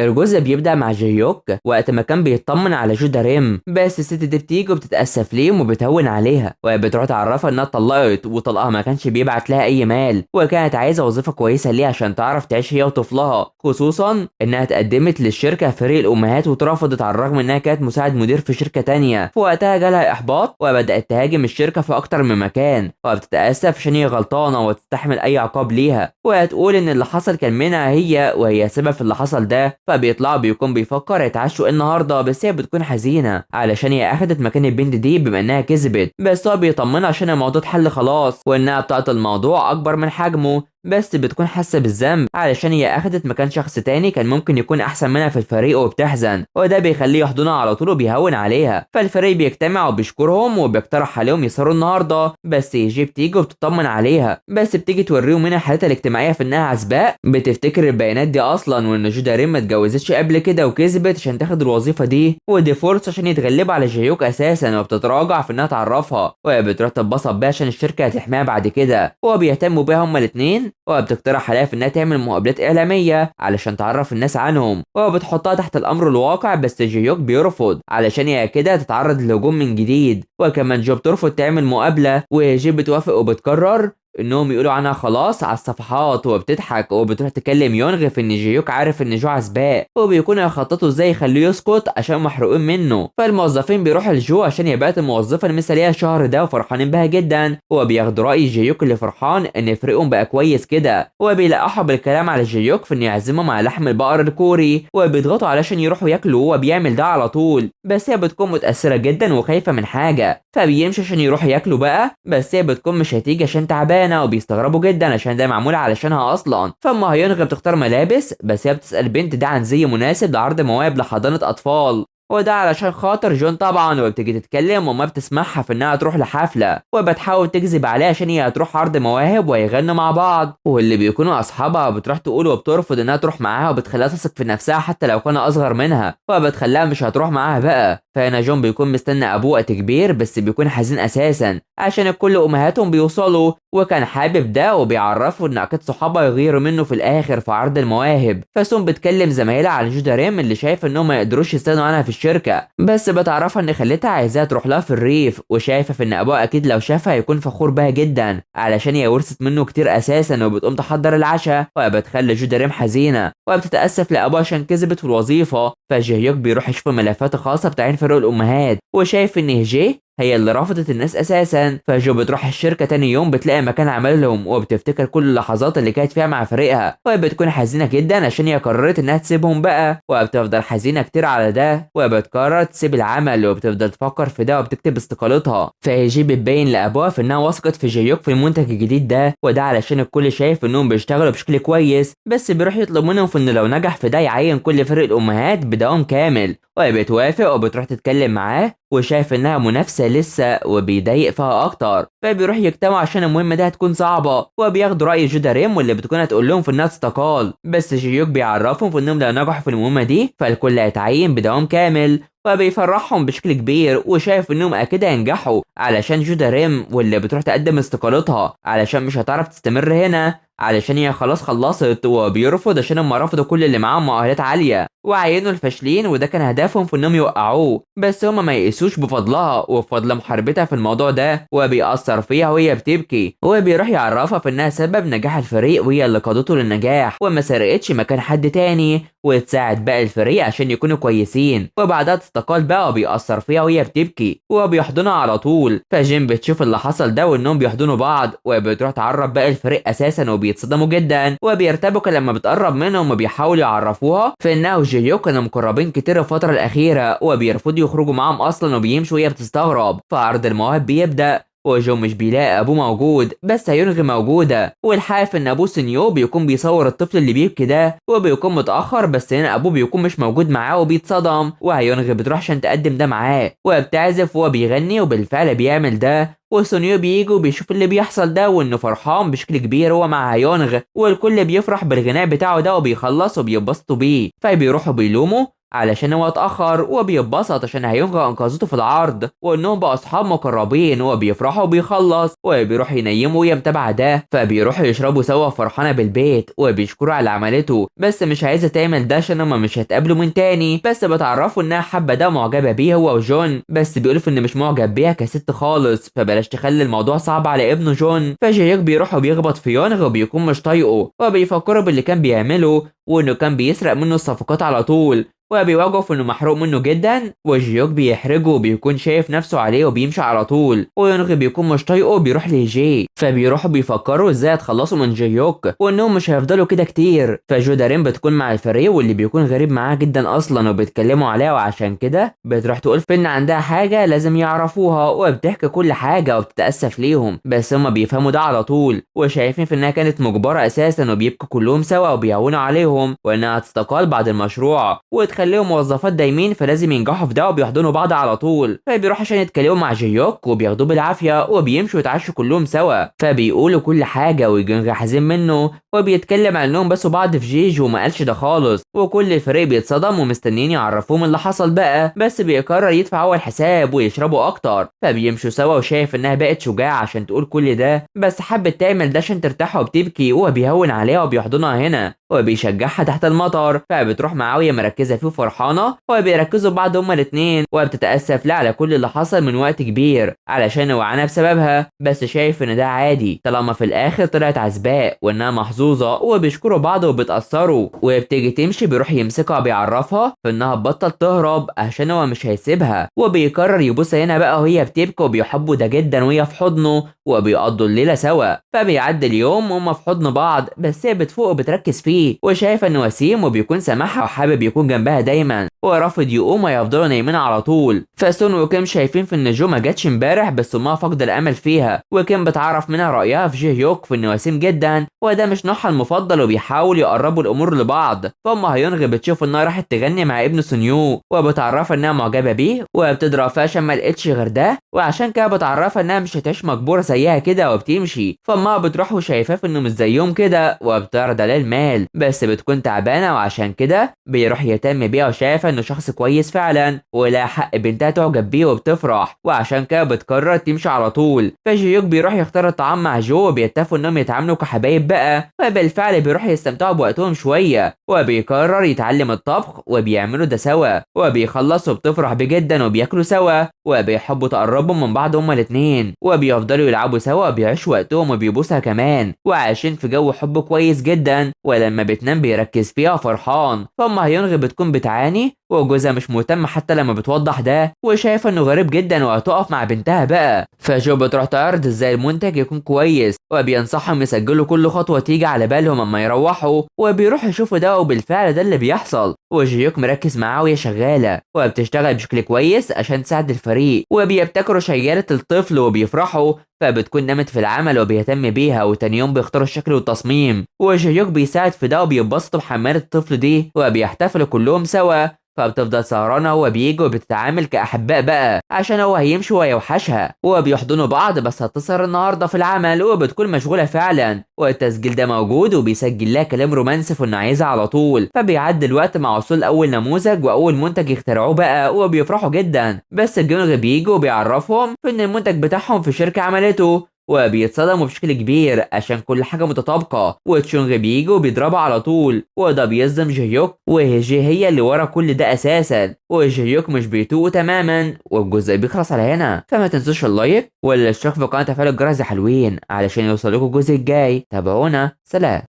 الجزء بيبدأ مع جيوك وقت ما كان بيطمن على جودا ريم، بس الست دي بتيجي وبتتأسف ليه وبتهون عليها وبتروح تعرفها انها اتطلقت وطلقها ما كانش بيبعت لها اي مال، وكانت عايزة وظيفة كويسة ليه عشان تعرف تعيش هي وطفلها، خصوصا انها اتقدمت للشركة في فريق الامهات واترفضت على الرغم انها كانت مساعد مدير في شركة تانية. في وقتها جالها احباط وبدأت تهاجم الشركة في اكتر من مكان وبتتأسف عشان هي غلطانة وتستحمل اي عقاب ليها، وهتقول ان اللي حصل كان منها هي وهي سبب في اللي حصل ده. فبيطلع بيكون بيفكر يتعشوا النهارده، بس هي بتكون حزينه علشان هي اخدت مكان البنت دي بما انها كسبت، بس هو بيطمنها عشان الموضوع اتحل خلاص وانها بتاعت الموضوع اكبر من حجمه، بس بتكون حاسه بالذنب علشان هي اخدت مكان شخص تاني كان ممكن يكون احسن منها في الفريق وبتحزن، وده بيخليه يحضنها على طول وبيهون عليها. فالفريق بيجتمع وبيشكرهم وبيقترح عليهم يسهروا النهارده، بس يجي بتيجي وبتطمن عليها، بس بتيجي توريهم منها حالتها الاجتماعيه في انها عزباء، بتفتكر البيانات دي اصلا وان جودا ريم ما اتجوزتش قبل كده وكسبت عشان تاخد الوظيفه دي، ودي فرصه عشان يتغلبوا على جيوك اساسا، وبتتراجع في انها تعرفها وهي بتروح تتبسط بيها عشان الشركه هتحميها بعد كده، وبيهتموا بيها هما الاثنين، وبتقترح عليها في انها تعمل مقابلات اعلاميه علشان تعرف الناس عنهم، وبتحطها تحت الامر الواقع، بس جيوك بيرفض علشان هي كده تتعرض لهجوم من جديد، وكمان جو بترفض تعمل مقابله وجي بتوافق وبتقرر انهم يقولوا عنها خلاص على الصفحات، وبتضحك وبتروح تكلم يونغ في ان جيوك عارف ان جو عزباء، وبيكونوا يخططوا ازاي يخلوه يسكت عشان محروقين منه. فالموظفين بيروحوا لجو عشان يبقى الموظفه المثاليه الشهر ده وفرحانين بها جدا، وبياخدوا راي جيوك اللي فرحان ان فريقهم بقى كويس كده، وبيلقحوا بالكلام على جيوك في انه يعزمهم على لحم البقر الكوري، وبيضغطوا علشان يروحوا ياكلوا وبيعمل ده على طول، بس هي بتكون متاثره جدا وخايفه من حاجه، فبيمشي عشان يروحوا ياكلوا بقى، بس هي بتكون مش هتيجي عشان تعبانه، وبيستغربوا جدا عشان ده معمول علشانها اصلا. فاما هيونغ بتختار ملابس، بس هي بتسال البنت ده عن زي مناسب لعرض مواهب لحضانه اطفال، وده علشان خاطر جون طبعا، وبتيجي تتكلم وما بتسمعها في انها تروح لحفله، وبتحاول تجذب عليها عشان هي هتروح عرض مواهب ويغنوا مع بعض، واللي بيكونوا اصحابها بتروح تقول وبترفض انها تروح معاها، وبتخليها تثق في نفسها حتى لو كان اصغر منها، وبتخليها مش هتروح معاها بقى. فهنا جون بيكون مستني ابوه وقت كبير، بس بيكون حزين اساسا عشان كل امهاتهم بيوصلوا، وكان حابب ده وبيعرفوا ان اكيد صحابها يغيروا منه في الاخر في عرض المواهب. فسون بتكلم زمايلها عن جودا ريم اللي شايف انهم ما يقدروش يستغنوا عنها في الشركه، بس بتعرفها ان خليتها عايزاها تروح لها في الريف، وشايفه في ان ابوها اكيد لو شافها هيكون فخور بها جدا علشان هي ورثت منه كتير اساسا، وبتقوم تحضر العشاء وبتخلي جودا ريم حزينه، وبتتاسف لابوها عشان كذبت في الوظيفه. فجيهيوك بيروح يشوف الملفات الخاصه بتاعين فريق الامهات، وشايف ان هجي هي اللي رفضت الناس اساسا. فجو بتروح الشركه تاني يوم بتلاقي مكان عملهم، وبتفتكر كل اللحظات اللي كانت فيها مع فريقها، وبتكون حزينه جدا عشان هي قررت انها تسيبهم بقى، وبتفضل حزينه كتير على ده، وبتقرر تسيب العمل وبتفضل تفكر في ده وبتكتب استقالتها. فهيجي بتبين لابوها في انها وثقت في جيوك في المنتج الجديد ده، وده علشان الكل شايف انهم بيشتغلوا بشكل كويس، بس بيروح يطلب منهم في ان لو نجح في ده يعين كل فريق الامهات بدوام كامل، وبتوافق وبتروح تتكلم معاه، وشايف انها منافسه لسه وبيضايق فيها اكتر، فبيروح يجتمعوا عشان المهمه دي هتكون صعبه، وبياخدوا راي جودا ريم واللي بتكون هتقول لهم في انها تستقال، بس جيوك بيعرفهم في انهم لو نجحوا في المهمه دي فالكل هيتعين بدوام كامل، وبيفرحهم بشكل كبير، وشايف انهم اكيد هينجحوا علشان جودا ريم واللي بتروح تقدم استقالتها علشان مش هتعرف تستمر هنا علشان هي خلاص خلصت، وبيرفض عشان هم رفضوا كل اللي معاهم مؤهلات عاليه وعينوا الفاشلين، وده كان هدفهم في انهم يوقعوه، بس هم ما يقيسوش بفضلها وبفضل محاربتها في الموضوع ده، وبيأثر فيها وهي بتبكي، وبيروح يعرفها في انها سبب نجاح الفريق وهي اللي قادته للنجاح، وما سرقتش مكان حد تاني، وتساعد باقي الفريق عشان يكونوا كويسين، وبعدها تستقال بقى وبيأثر فيها وهي بتبكي وبيحضنها على طول. فجيم بتشوف اللي حصل ده وانهم بيحضنوا بعض، وبتروح تعرف باقي الفريق اساسا وبيتصدموا جدا وبيرتبكوا لما بتقرب منهم، وبيحاولوا يعرفوها في انها وجيو كانوا مقربين كتير الفتره الاخيره، وبيرفضوا يخرجوا معاهم اصلا وبيمشوا وهي بتستغرب. فعرض المواهب بيبدأ وجو مش بيلاقي ابوه موجود، بس هيونغ موجوده، والحاف ان ابوه سينيو بيكون بيصور الطفل اللي بيبكي ده، وبيكون متاخر، بس هنا ابوه بيكون مش موجود معاه وبيتصدم، وهيونغ بتروح عشان تقدم ده معاه وبتعزف وهو بيغني، وبالفعل بيعمل ده، وسونيو بيجي وبيشوف اللي بيحصل ده وانه فرحان بشكل كبير هو مع هيونغ، والكل بيفرح بالغناء بتاعه ده وبيخلص وبيبسطوا بيه، فبيروحوا بيلوموا علشان هو اتأخر وبيتبسط عشان هيلغى انقاذته في العرض وانهم بقوا اصحاب مقربين وبيفرحوا وبيخلص وبيروح ينيمه وهي متابعه ده فبيروحوا يشربوا سوا فرحانه بالبيت وبيشكروا على عملته بس مش عايزه تعمل ده عشان هما مش هيتقابلوا من تاني بس بتعرفوا انها حابه ده معجبه بيه هو وجون بس بيقولوا ان مش معجب بيها كست خالص فبلاش تخلي الموضوع صعب على ابنه جون فجايوك بيروح وبيخبط في يونغ وبيكون مش طايقه وبيفكروا باللي كان بيعمله وانه كان بيسرق منه الصفقات على طول وبيواجهوا في انه محروق منه جدا وجيوك بيحرجه وبيكون شايف نفسه عليه وبيمشي على طول ويونغ بيكون مش طايقه وبيروح لجي فبيروحوا بيفكروا ازاي يتخلصوا من جيوك وانهم مش هيفضلوا كده كتير فجو دارين بتكون مع الفريق واللي بيكون غريب معاها جدا اصلا وبيتكلموا عليها وعشان كده بتروح تقول ان عندها حاجه لازم يعرفوها وبتحكي كل حاجه وبتتاسف ليهم بس هما بيفهموا ده على طول وشايفين في انها كانت مجبره اساسا وبيبكوا كلهم سوا وبيعونوا عليهم وانها هتستقال بعد المشروع وتخليهم موظفات دايمين فلازم ينجحوا في ده وبيحضنوا بعض على طول فبيروح عشان يتكلموا مع جيوك وبياخدوه بالعافيه وبيمشوا يتعشوا كلهم سوا فبيقولوا كل حاجه ويجون حزين منه وبيتكلم عن انهم بسوا بعض في جيج وما قالش ده خالص وكل الفريق بيتصدم ومستنيين يعرفوهم اللي حصل بقى بس بيقرر يدفع اول حساب ويشربوا اكتر فبيمشوا سوا وشايف انها بقت شجاعه عشان تقول كل ده بس حبت تعمل ده عشان ترتاح وبتبكي وبيهون عليها وبيحضنها هنا وبيشجعها تحت المطر فبتروح معاويه مركزه فيه وفرحانه وبيركزوا بعض هما الاتنين وبتتاسف لها على كل اللي حصل من وقت كبير علشان وعانا بسببها بس شايف ان ده عادي طالما في الاخر طلعت عزباء وانها محظوظه وبيشكروا بعض وبيتاثروا وبتيجي تمشي بيروح يمسكها بيعرفها في انها تبطل تهرب عشان هو مش هيسيبها وبيقرر يبوس هنا بقى وهي بتبكي وبيحبوا ده جدا وهي في حضنه وبيقضوا الليله سوا فبيعدي اليوم وهما في حضن بعض بس هي بتفوق وبتركز فيه وشايفه انه وسيم وبيكون سامعها وحابب يكون جنبها دايما ورافض يقوم ويفضلوا نايمين على طول فسون وكيم شايفين في ان جو ما جاتش امبارح بس ما فقد الامل فيها وكيم بتعرف منها رايها في جي هيوك في انه وسيم جدا وده مش نوعها المفضل وبيحاول يقربوا الامور لبعض فام هيونغ بتشوف انها راحت تغني مع ابن سونيو وبتعرفها انها معجبه بيه وبتضرب فيها عشان ما لقتش غير ده وعشان كده بتعرفها انها مش هتعيش مجبوره زيها كده وبتمشي فما بتروح وشايفاه انه مش زيهم كده وبتعرض عليه المال بس بتكون تعبانه وعشان كده بيروح يهتم بيها وشايفه انه شخص كويس فعلا ولا حق بنتها تعجب بيه وبتفرح وعشان كده بتقرر تمشي على طول فجيوك بيروح يختار الطعام مع جو وبيتفقوا انهم يتعاملوا كحبايب بقى وبالفعل بيروح يستمتعوا بوقتهم شويه وبيقرر يتعلم الطبخ وبيعملوا ده سوا وبيخلصوا بتفرح بيه جدا وبياكلوا سوا وبيحبوا تقربوا من بعض هما الاتنين وبيفضلوا يلعبوا سوا وبيعيشوا وقتهم وبيبوسها كمان وعايشين في جو حب كويس جدا ولما بتنام بيركز فيها فرحان فما هيونغ بتكون بتعاني وجوزها مش مهتم حتى لما بتوضح ده وشايفه انه غريب جدا وهتقف مع بنتها بقى فجو بتروح تعرض ازاي المنتج يكون كويس وبينصحهم يسجلوا كل خطوه تيجي على بالهم اما يروحوا وبيروحوا يشوفوا ده وبالفعل ده اللي بيحصل وجيوك مركز معاه وهي شغاله وبتشتغل بشكل كويس عشان تساعد الفريق وبيبتكروا شياله الطفل وبيفرحوا فبتكون نامت في العمل وبيهتم بيها وتاني يوم بيختاروا الشكل والتصميم وجيوك بيساعد في ده وبينبسطوا بحماية الطفل دي وبيحتفلوا كلهم سوا فبتفضل سهرانة وبيجي وبتتعامل كأحباء بقى عشان هو هيمشي ويوحشها وبيحضنوا بعض بس هتسهر النهاردة في العمل وبتكون مشغولة فعلا والتسجيل ده موجود وبيسجل لها كلام رومانسي في انه عايزها على طول فبيعدي الوقت مع وصول اول نموذج واول منتج يخترعوه بقى وبيفرحوا جدا بس الجونغ بيجي وبيعرفهم في ان المنتج بتاعهم في شركة عملته وبيتصدموا بشكل كبير عشان كل حاجة متطابقة وتشونغ بيجي وبيضربها على طول وده بيصدم جيوك وهي هي اللي ورا كل ده اساسا وجيوك مش بيتوه تماما والجزء بيخلص على هنا فما تنسوش اللايك والاشتراك في قناة تفعيل الجرس حلوين علشان يوصلكوا الجزء الجاي تابعونا سلام.